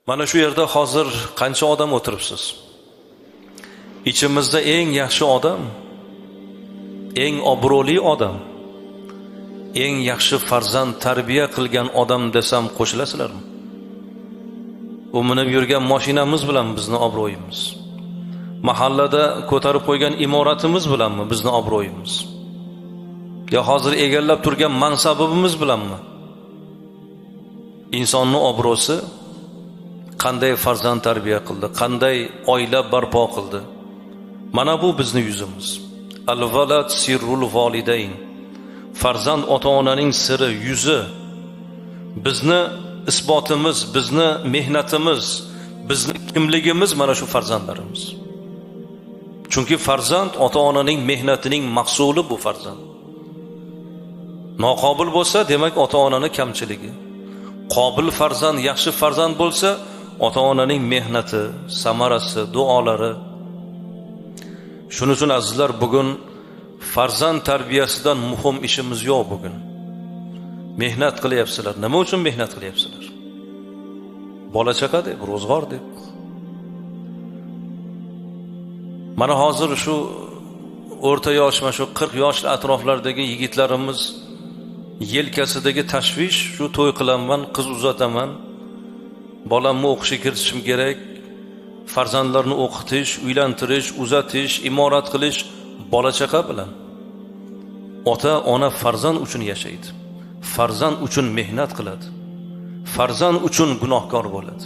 Mana shu yerda hozir qancha odam o'tiribsiz? İçimizde eng yaxshi odam, eng obro'li odam, eng yaxshi farzand tarbiya qilgan odam desam qo'shilasizlarmi? U minib yurgan mashinamiz bilan bizni obro'yimiz, mahallada ko'tarib qo'ygan imoratimiz bilanmi bizni obro'yimiz, yo hozir egallab turgan mansabimiz bilanmi? Insonning obro'si qanday farzand tarbiya qildi, qanday oila barpo qildi? Mana bu bizni yuzimiz. Al-valad sirrul validayn. Farzand ota-onaning siri, yuzi. Bizni isbotimiz, bizni mehnatimiz, bizni kimligimiz mana shu farzandlarimiz. Chunki farzand ota-onaning mehnatining mahsuli bu farzand. Noqobil bo'lsa, demak ota-onaning kamchiligi. Qobil farzand, yaxshi farzand bo'lsa, ota-onaning mehnati, samarasi, duolari. Shuning uchun azizlar, bugun farzand tarbiyasidan muhim ishimiz yo'q bugun. Mehnat qilyapsizlar. Nima uchun mehnat qilyapsizlar? Bola chaqa deb, ro'zg'or deb. Mana hozir shu o'rta yosh, mana shu 40 yosh atroflardagi yigitlarimiz yelkasidagi tashvish, shu to'y qilaman, qiz uzataman, bolamni o'qishga kiritishim kerak, farzandlarni o'qitish, uylantirish, uzatish, imorat qilish bola chaqa bilan. Ota-ona farzand uchun yashaydi. Farzand uchun mehnat qiladi. Farzand uchun gunohkor bo'ladi.